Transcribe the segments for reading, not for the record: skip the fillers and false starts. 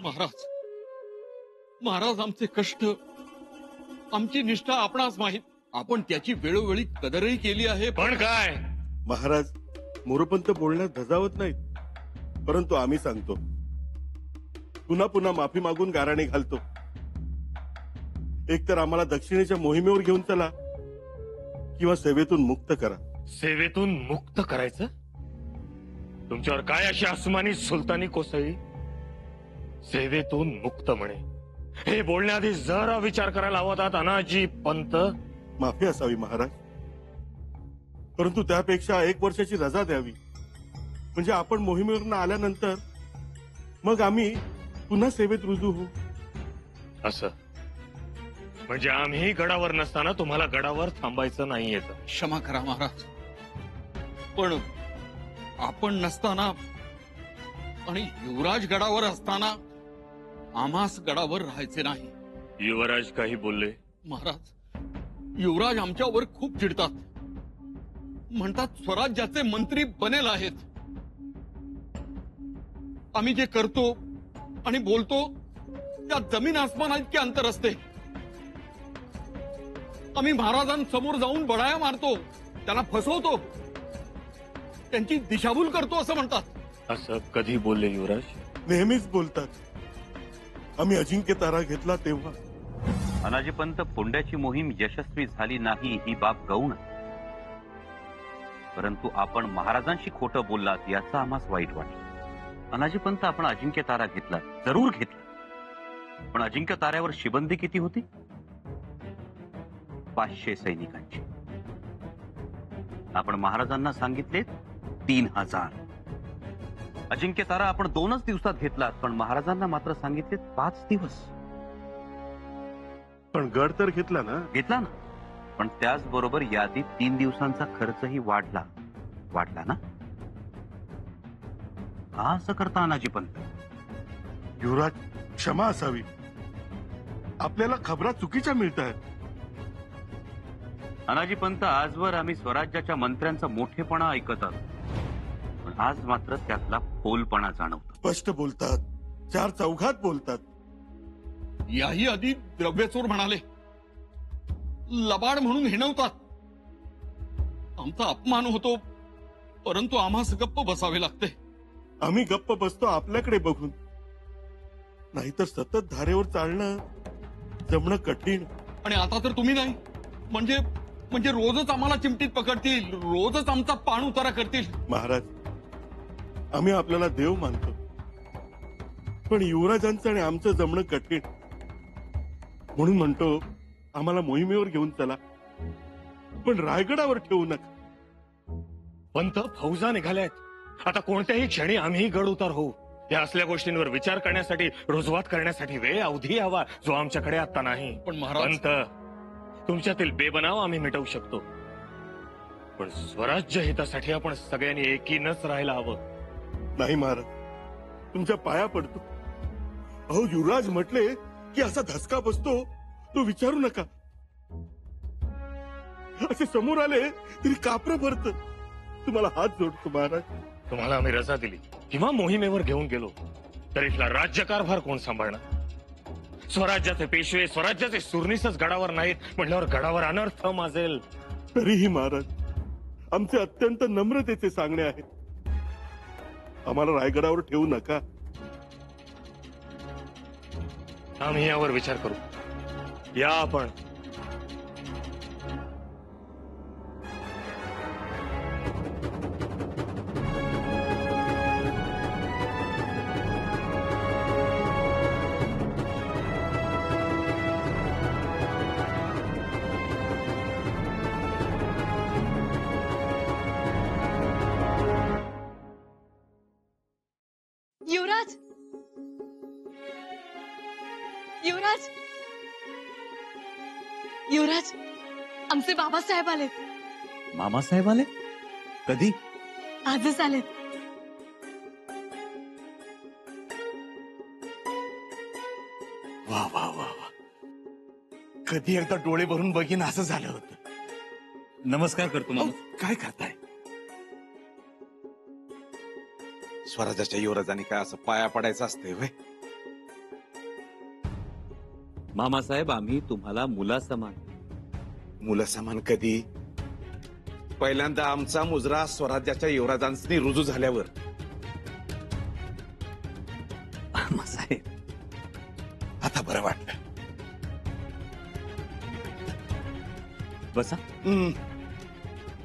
महाराज, महाराज, आमचे कष्ट, आमची निष्ठा आपणास माहीत. आपण त्याची वेळोवेळी कदरही केली आहे. पण काय महाराज, मोरपंत बोलण्यात धजावत नाहीत, परंतु आम्ही सांगतो, पुन्हा पुन्हा माफी मागून गाराणे घालतो. एकतर आम्हाला दक्षिणेच्या मोहिमेवर घेऊन चला किंवा सेवेतून मुक्त करा. सेवेतून मुक्त करायचं? तुमच्यावर काय अशी आसमानी सुलतानी कोसळली? सेवेतून मुक्त म्हणे, हे बोलण्याआधी जरा विचार करायला हवा होता तानाजी पंत. माफी असावी महाराज, परंतु त्यापेक्षा 1 वर्षाची रजा द्यावी. म्हणजे आपण मोहिमेवरून आल्यानंतर मग आम्ही पुन्हा सेवेत रुजू होऊ. असं म्हणजे आम्ही गडावर नसताना तुम्हाला गडावर थांबायचं नाही येत? क्षमा करा महाराज, पण आपण नसताना आणि युवराज गडावर असताना आम्हास गडावर राहायचे नाही. युवराज काही बोलले? महाराज, युवराज आमच्यावर खूप चिडतात. म्हणतात स्वराज्याचे मंत्री बनेल आहेत. आम्ही जे करतो आणि बोलतो त्या जमीन आसमान इतके अंतर असते. आम्ही महाराजांसमोर जाऊन बडाया मारतो, त्यांना फसवतो, त्यांची दिशाभूल करतो असं म्हणतात. असं कधी बोलले युवराज? नेहमीच बोलतात. आम्ही अजिंक्य तारा घेतला तेव्हा. अनाजीपंत, फोंड्याची मोहीम यशस्वी झाली नाही ही बाब गौण, परंतु आपण महाराजांशी खोटं बोललात याचा आम्हास वाईट वाटलं. अनाजीपंत, आपण अजिंक्य तारा घेतला, जरूर घेतला, पण अजिंक्य ताऱ्यावर शिबंदी किती होती? 500 सैनिकांची. आपण महाराजांना सांगितले 3000. अजिंक्य तारा आपण 2च दिवसात घेतलात, पण महाराजांना मात्र सांगितले 5 दिवस. पण गड तर घेतला ना? घेतला ना, पण त्याचबरोबर यादीत 3 दिवसांचा खर्चही वाढला ना. का असं करता अनाजीपंत? युवराज, क्षमा असावी. आपल्याला खबरा चुकीच्या मिळत आहेत. अनाजीपंत, आजवर आम्ही स्वराज्याच्या मंत्र्यांचा मोठेपणा ऐकत आहोत, पण आज मात्र त्यातला फोलपणा जाणवतो. स्पष्ट बोलतात, 4 चौघात बोलतात. याही आधी द्रव्यचोर म्हणाले, लबाड म्हणून हिणवतात. आमचा अपमान होतो, परंतु आम्हास गप्प बसावे लागते. आम्ही गप्प बसतो आपल्याकडे बघून, नाहीतर सतत धारेवर चालणं जमणं कठीण. आणि आता तर तुम्ही नाही, म्हणजे रोजच आम्हाला चिमटीत पकडतील, रोजच आमचा पाण उतारा करतील. महाराज, आम्ही आपल्याला देव मानतो, पण युवराजांचं आणि आमचं जमणं कठीण. म्हणून म्हणतो, आम्हाला मोहिमेवर घेऊन चला, पण रायगडावर ठेवू नका. पंत, फौजा निघाल्यात. आता कोणत्याही क्षणी आम्ही गड उतार होऊ. या असल्या गोष्टींवर विचार करण्यासाठी, रुजवात करण्यासाठी वेळ अवधी हवा, जो आमच्याकडे आता नाही. पण महाराज, पंत, तुमच्यातील बेबनाव आम्ही मिटवू शकतो, पण स्वराज्य हितासाठी आपण सगळ्यांनी एकीनच राहायला हवं. नाही महाराज, तुमच्या पाया पडतो. अहो, युवराज म्हटले की असा धसका बसतो, तो विचारू नका. असे समोर आले तरी कापरं भरत. तुम्हाला हात जोडतो महाराज. तुम्हाला आम्ही रजा दिली किंवा मोहिमेवर घेऊन गेलो तर इथला राज्यकारभार कोण सांभाळणार? स्वराज्याचे पेशवे, स्वराज्याचे सुरनीसच गडावर नाहीत म्हटल्यावर गडावर अनर्थ माजेल. तरीही महाराज, आमचे अत्यंत नम्रतेचे सांगणे आहे. आम्हाला रायगडावर ठेवू नका. आम्ही यावर विचार करू. या आपण. युवराज, युवराज, युवराज, आमचे बाबासाहेब आलेत. मामासाहेब आले? कधी? आजच आलेत. वा वा वा वा, कधी एकदा डोळे भरून बघीन असं झालं होतं. नमस्कार करतो मामा. काय करताय? स्वराज्याच्या युवराजाने काय असं पाया पडायचं असते व्हय? मामासाहेब आम्ही तुम्हाला मुलासमान. मुलं समान कधी? पहिल्यांदा आमचा मुजरा स्वराज्याच्या युवराजांनी रुजू झाल्यावर. मामासाहेब आता बरं वाटलं. बसा.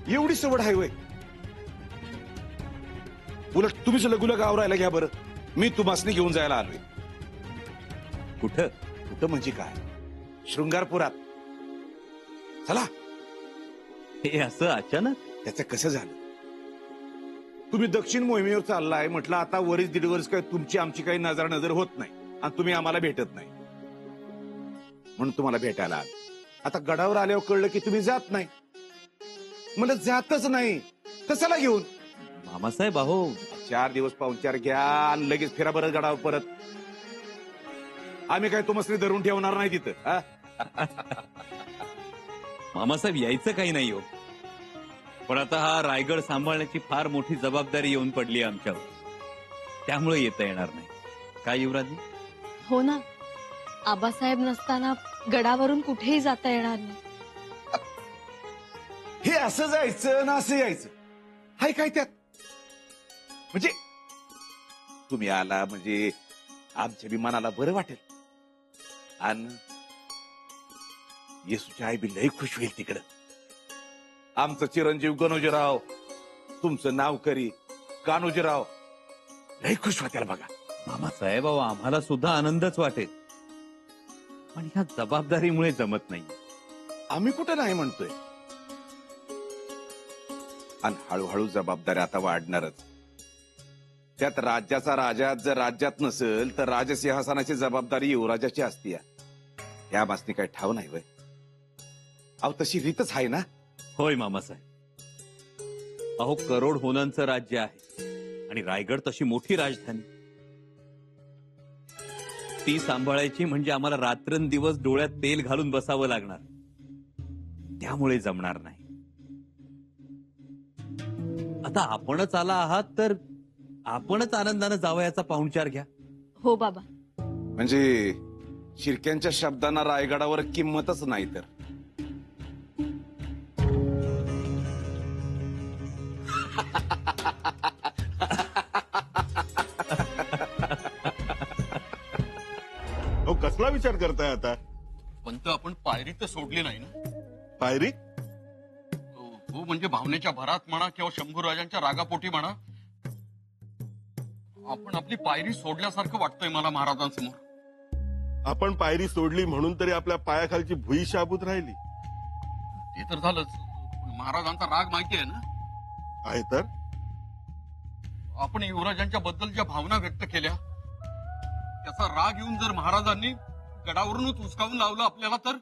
एवढी सवड आहे वय? उलट तुम्हीच लगुलग आवरायला घ्या बरं. मी तुम्हासनी घेऊन जायला आलोय. कुठं? कुठं म्हणजे काय? शृंगारपुरात. चला. हे असं अचानक? त्याचं कसं झालं? तुम्ही दक्षिण मोहिमेवर चाललाय म्हटलं, आता वरीच दीड वर्ष काय तुमची आमची काही नजर होत नाही आणि तुम्ही आम्हाला भेटत नाही म्हणून तुम्हाला भेटायला आलो. आता गडावर आल्यावर कळलं की तुम्ही जात नाही. मला जातच नाही, कशाला घेऊन? मामासाहेब अहो 4 दिवस पाहुणचार घ्या आणि लगेच फिरा बरं गडावर परत. आम्ही काय तुम्हाला धरून ठेवणार नाही तिथं. हा? मामासाहेब यायचं काही नाही हो, पण आता हा रायगड सांभाळण्याची फार मोठी जबाबदारी येऊन पडली आमच्यावर, त्यामुळे येता येणार नाही. काय युवराजी? हो ना, आबासाहेब नसताना गडावरून कुठेही जाता येणार नाही. हे असं जायचं ना असं यायचं, हाय काय त्यात? म्हणजे तुम्ही आला म्हणजे आमच्या विमानाला बरं वाटेल आणि येसूची आई बी लय खुश होईल तिकडं. आमचं चिरंजीव गणोजीराव, तुमचं नावकरी कान्होजीराव लय खुश होत्याल बघा. मामासाहेब अहो आम्हाला सुद्धा आनंदच वाटेल, पण ह्या जबाबदारीमुळे जमत नाही. आम्ही कुठं नाही म्हणतोय, आणि हळूहळू जबाबदारी आता वाढणारच. त्यात राज्याचा राजा जर राज्यात नसेल तर राजसिंहासनाची जबाबदारी युवराजाची असते. या मासनी काही ठाव नाही वय? अहो तशी रीतच आहे ना. होय मामासाहेब, अहो करोड होनांचं राज्य आहे आणि रायगड तशी मोठी राजधानी. ती सांभाळायची म्हणजे आम्हाला रात्रंदिवस डोळ्यात तेल घालून बसावं लागणार, त्यामुळे जमणार नाही. आता आपणच आला आहात तर आपणच आनंदानं जावयाचा पाहुणचार घ्या. हो बाबा. म्हणजे शिर्क्यांच्या शब्दांना रायगडावर किंमतच नाही तर. अहो कसला विचार करताय आता? पंत आपण पायरी तर सोडली नाही ना? पायरी? हो म्हणजे भावनेच्या भरात म्हणा किंवा शंभूराजांच्या रागापोटी म्हणा, आपण आपली पायरी सोडल्यासारखं वाटतंय मला महाराजांसमोर. आपण पायरी सोडली म्हणून तरी आपल्या पायाखालची भुई शाबूत राहिली. ते तर झालंच, पण महाराजांचा राग माहिती आहे ना? आहे तर. आपण युवराजांच्या बद्दल ज्या भावना व्यक्त केल्या, त्याचा राग येऊन जर महाराजांनी गडावरूनच उचकावून लावलं आपल्याला, तर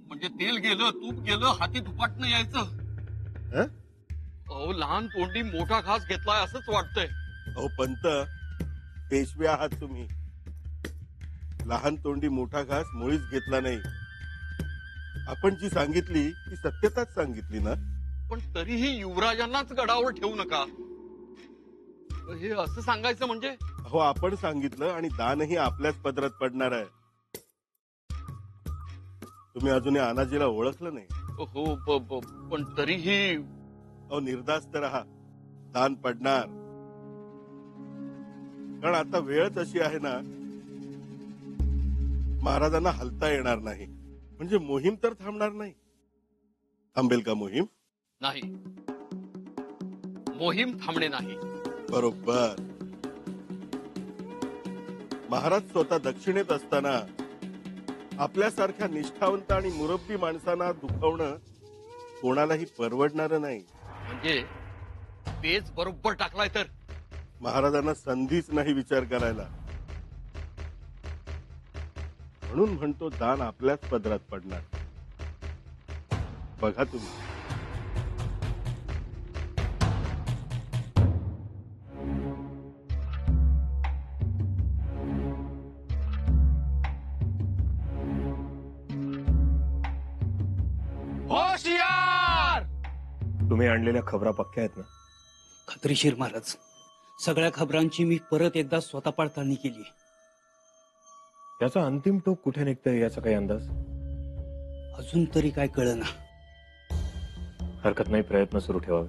म्हणजे तेल गेलं, तूप गेलं, हाती दुपाटणं यायचं. हं? अहो लहान तोंडी मोठा घास घेतलाय असंच वाटतंय. अहो पंत, पेशवे आहात तुम्ही. लहान तोंडी मोठा घास मुळीच घेतला नाही. आपण जी सांगितली ती सत्यताच सांगितली ना. पण तरीही युवराजांनाच गडावर ठेवू नका हे असं सांगायचं म्हणजे? अहो आपण सांगितलं आणि दानही आपल्याच पदरात पडणार आहे. तुम्ही अजूनही अनाजीला ओळखलं नाही. हो पण तरीही. अहो निर्धास्त राहा, दान पडणार. कारण आता वेळच अशी आहे ना, महाराजांना हलता येणार नाही. म्हणजे मोहीम तर थांबणार नाही. थांबेल का मोहीम? नाही, मोहीम थांबणे नाही. बरोबर. महाराज स्वतः दक्षिणेत असताना आपल्यासारख्या निष्ठावंत आणि मुरब्बी माणसांना दुखवणं कोणालाही परवडणार नाही. म्हणजे पेच बरोबर टाकलाय तर. महाराजांना संधीच नाही विचार करायला. म्हणून म्हणतो दान आपल्याच पदरात पडणार. बघा तुम्ही. होशियार! तुम्ही आणलेल्या खबरा पक्क्या आहेत ना? खात्रीशीर महाराज, सगळ्या खबरांची मी परत एकदा स्वतः पडताळणी केली. याचा अंतिम टोक कुठे निघतंय याचा काही अंदाज? अजून तरी काय कळना. हरकत नाही, प्रयत्न सुरू ठेवावे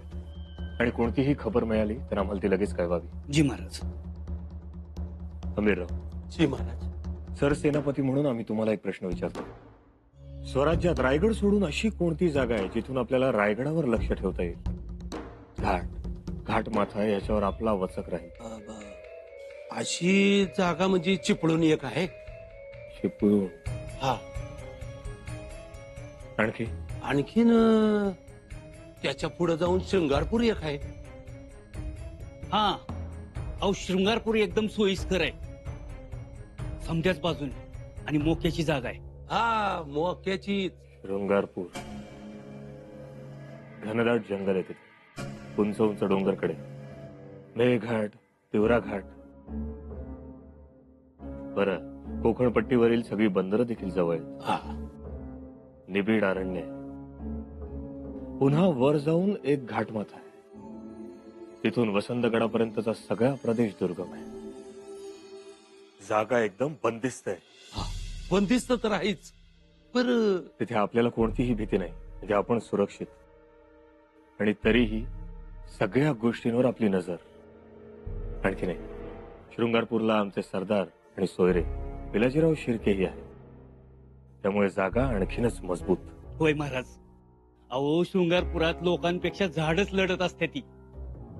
आणि कोणतीही खबर मिळाली तर आम्हाला ती लगेच कळवावी. जी महाराज. अमीरराव, जी महाराज. सरसेनापती म्हणून आम्ही तुम्हाला एक प्रश्न विचारतो. स्वराज्यात रायगड सोडून अशी कोणती जागा आहे जिथून आपल्याला रायगडावर लक्ष ठेवता येईल? घाटमाथा याच्यावर आपला वचक राहील. अशी जागा म्हणजे चिपळूण एक आहे. चिपळूण. हा. आणखी? आणखीन त्याच्या पुढे जाऊन शृंगारपूर एक आहे. हा. अहो, शृंगारपूर एकदम सोयीस्कर आहे, समजाच बाजूने, आणि मोक्याची जागा आहे. हा, मोक्याची. शृंगारपूर. घनदाट जंगल आहे तिथे, उंच उंच डोंगरकडे, मेघाट, तिवरा घाट. बरं, कोकण पट्टीवरील सगळी बंदरं देखील जवळ आहेत. हा. निबिड अरण्य आहे. पुन्हा वर जाऊन एक घाटमाथा आहे. तिथून वसंतगडापर्यंतचा सगळा प्रदेश दुर्गम आहे. जागा एकदम बंदिस्त आहे. बंदिस्त तर आहेच, पर तिथे आपल्याला कोणतीही भीती नाही, म्हणजे आपण सुरक्षित. आणि तरीही सगळ्या गोष्टींवर आपली नजर. आणखी नाही, शृंगारपूरला आमचे सरदार आणि सोयरे पिलाजीराव शिर्केही आहे, त्यामुळे जागा आणखीनच मजबूत. होय महाराज. अहो, शृंगारपुरात लोकांपेक्षा झाडच लढत असते ती.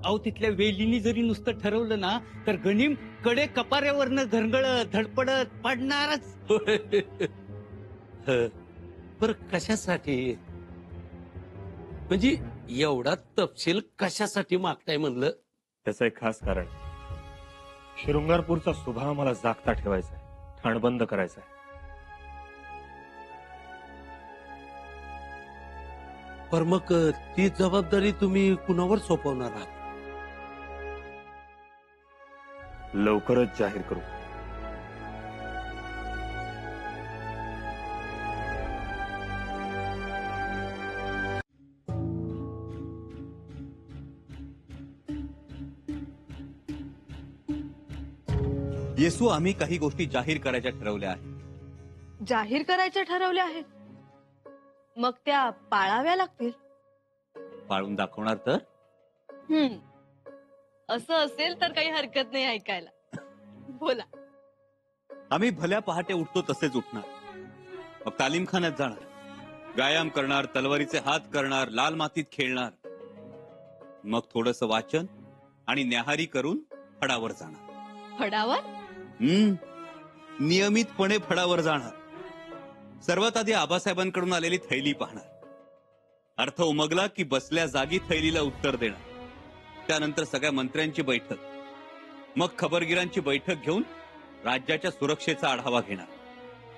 अहो, तिथल्या वेलीनी जरी नुसतं ठरवलं ना तर गणिम कडे कपाऱ्यावरनं घरगळत धडपडत पडणारच. पर कशासाठी, म्हणजे एवढा तपशील कशासाठी मागताय म्हणलं? त्याचं एक खास कारण. शृंगारपूरचा सुभा आम्हाला जागता ठेवायचा आहे, ठाणबंद करायचा आहे. पर मग ती जबाबदारी तुम्ही कुणावर सोपवणार आहात? लवकरच जाहीर करू. येसू, आम्ही काही गोष्टी जाहीर करायच्या ठरवल्या आहेत. जाहीर करायच्या ठरवल्या आहेत, मग त्या पाळाव्या लागतील. पाळून दाखवणार तर? असं असेल तर काही हरकत नाही ऐकायला. बोला. आम्ही भल्या पहाटे उठतो तसेच उठणार, मग तालीमखान्यात जाणार, व्यायाम करणार, तलवारीचे हात करणार, लाल मातीत खेळणार, मग थोडस वाचन आणि न्याहारी करून फडावर जाणार. फडावर? नियमितपणे फडावर जाणार. सर्वात आधी आबासाहेबांकडून आलेली थैली पाहणार. अर्थ उमगला की बसल्या जागी थैलीला उत्तर देणार. त्यानंतर सगळ्या मंत्र्यांची बैठक, मग खबरगिरांची बैठक घेऊन राज्याच्या सुरक्षेचा आढावा घेणार.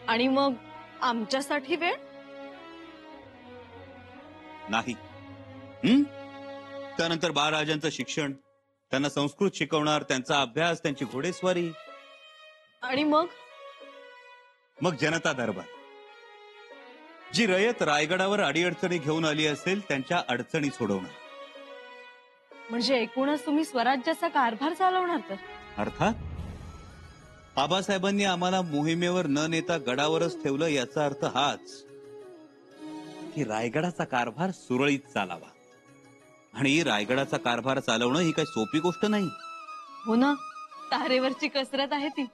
आणि मग आमच्यासाठी वेळ नाही. त्यानंतर बाळराजांचं शिक्षण, त्यांना संस्कृत शिकवणार, त्यांचा अभ्यास, त्यांची घोडेस्वारी. आणि मग मग जनता दरबार. जी रयत रायगडावर अडीअडचणी घेऊन आली असेल त्यांच्या अडचणी सोडवणार. म्हणजे एकूणच तुम्ही स्वराज्याचा कारभार चालवणार तर? अर्थात आबासाहेबांनी आम्हाला मोहिमेवर न नेता गडावरच ठेवलं, याचा अर्थ हाच की रायगडाचा कारभार सुरळीत चालावा. आणि रायगडाचा कारभार चालवणं ही काही सोपी गोष्ट नाही. हो ना, तारेवरची कसरत आहे ती.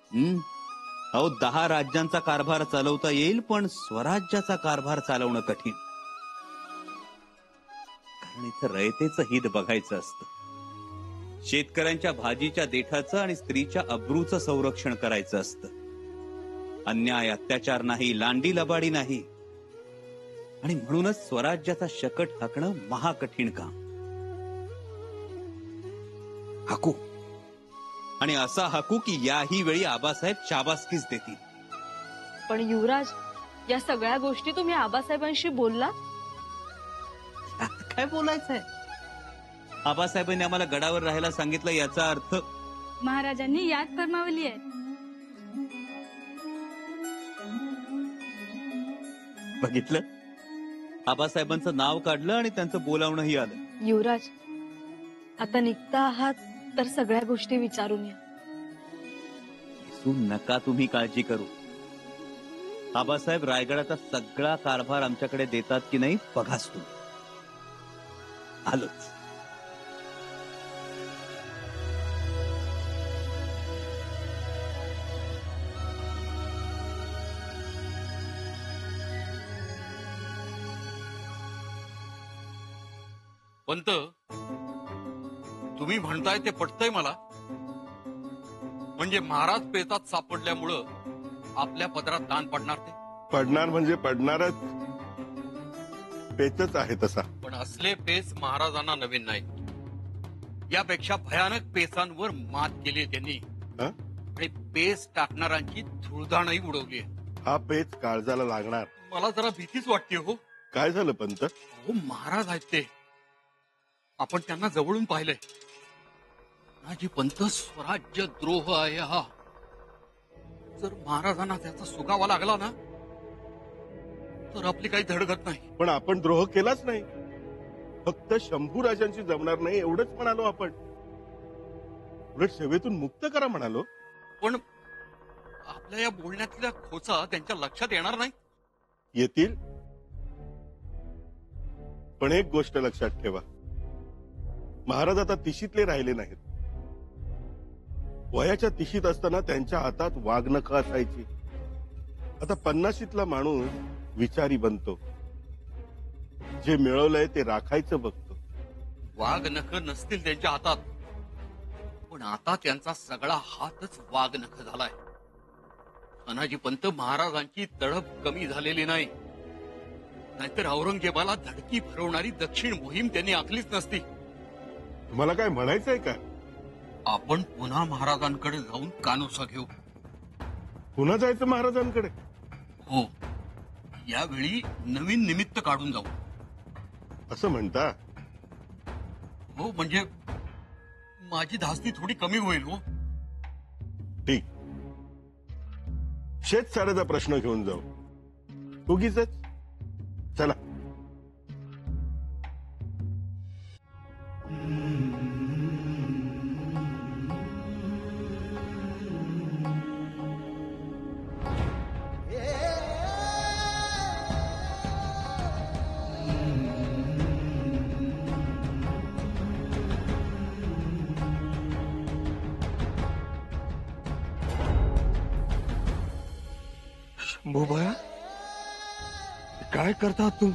अहो, 10 राज्यांचा कारभार चालवता येईल, पण स्वराज्याचा कारभार चालवणं कठीण. कारण इथं रयतेचं हित बघायचं असतं, शेतकऱ्यांच्या भाजीच्या देठाचं आणि स्त्रीच्या अब्रूचं संरक्षण करायचं असतं. अन्याय अत्याचार नाही, लांडी लबाडी नाही. आणि म्हणूनच स्वराज्याचा शकट हाकणं महाकठीण काम. हाकू, आणि असा हाकू की याही वेळी आबासाहेब शाबासकीच देतील. पण युवराज, या सगळ्या गोष्टी तुम्ही आबासाहेबांशी बोलला? काय बोलायचंय? आबासाहेबांनी आम्हाला गडावर राहायला सांगितलं, याचा अर्थ महाराजांनी याद फरमावली आहे. बघितलं, आबासाहेबांचं नाव काढलं आणि त्यांचं बोलावणंही आलं. युवराज, आता निघता आहात तर सगळ्या गोष्टी विचारून या. नका तुम्ही काळजी करू. आबासाहेब रायगडाचा सगळा कारभार आमच्याकडे देतात की नाही बघाच तुम्ही. आलोच. पंत, तुम्ही म्हणताय ते पटतंय मला. म्हणजे महाराज पेचात सापडल्यामुळं आपल्या पदरात दान पडणार ते. पडणार म्हणजे पडणारच. पेचच आहे तसा. पण असले पेच महाराजांना नवीन नाही. यापेक्षा भयानक पेचांवर मात केली त्यांनी. हं? आणि पेच टाकणाऱ्यांची धुळधाणही उडवली. हा पेच काळजाला लागणार. मला जरा भीतीच वाटते हो. काय झालं पंत? हो, महाराज आहेत ते. आपण त्यांना जवळून पाहिलंय. नाजी पंत, स्वराज्य द्रोह आहे हा. जर महाराजांना त्याचा सुगावा लागला ना तर आपली काही धडगत नाही. पण आपण द्रोह केलाच नाही. फक्त शंभू राजांशी जमणार नाही एवढंच म्हणालो आपण. उलट सेवेतून मुक्त करा म्हणालो. पण आपल्या या बोलण्यातल्या खोचा त्यांच्या लक्षात येणार नाही. येतील. पण एक गोष्ट लक्षात ठेवा, महाराज आता तिशीतले राहिले नाहीत. वयाच्या तिशीत असताना त्यांच्या हातात वाघनखं असायची. आता 50शीतला माणूस विचारी बनतो. जे मिळवलंय ते राखायचं बघतो. वाघ नख नसतील त्यांच्या हातात, पण आता त्यांचा सगळा हातच वाघ नख झालाय. अनाजी पंत, महाराजांची तडप कमी झालेली नाही. नाहीतर औरंगजेबाला धडकी भरवणारी दक्षिण मोहीम त्यांनी आखलीच नसती. तुम्हाला काय म्हणायचंय का? आपण पुन्हा महाराजांकडे जाऊन कानोसा घेऊ. पुन्हा जायचं महाराजांकडे? हो, यावेळी नवीन निमित्त काढून जाऊ. असं म्हणता? हो, म्हणजे माझी धास्ती थोडी कमी होईल. हो, ठीक. शेतसाऱ्याचा प्रश्न घेऊन जाऊ. उगीच चला. शंभूबाया, काय करता तू?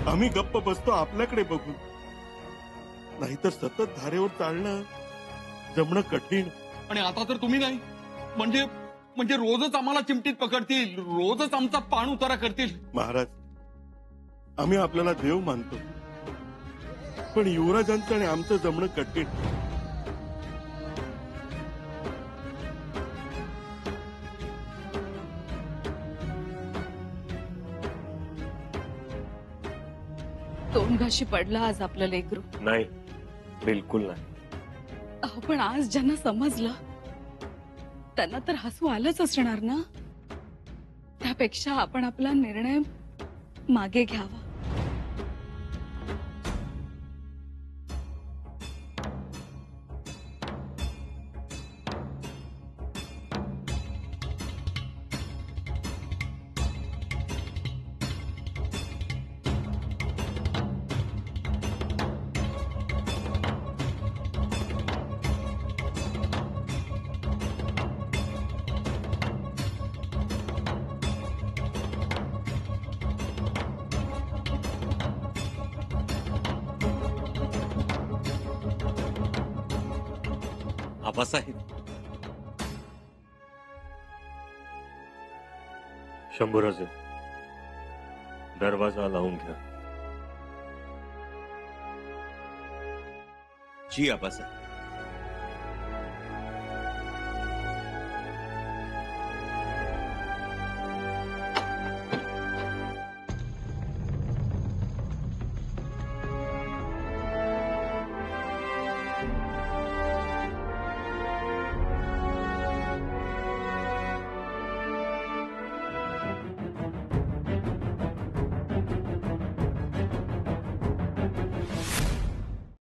आम्ही गप्प बसतो आपल्याकडे बघून. नाहीतर सतत धारेवर चालणं जमणं कठीण. आणि आता तर तुम्ही नाही. म्हणजे रोजच आम्हाला चिमटीत पकडतील, रोजच आमचा पाण उतारा करतील. महाराज, आम्ही आपल्याला देव मानतो, पण युवराजांचं आणि आमचं जमणं कठीण. तोंड घाशी पडला आज आपलं लेकरू. नाही, बिलकुल नाही. अहो, पण आज ज्यांना समजलं त्यांना तर हसू आलंच असणार ना. त्यापेक्षा आपण आपला निर्णय मागे घ्यावा. आबासाहेब, शंभूराजे, दरवाजा लावून घ्या. जी आबासाहेब.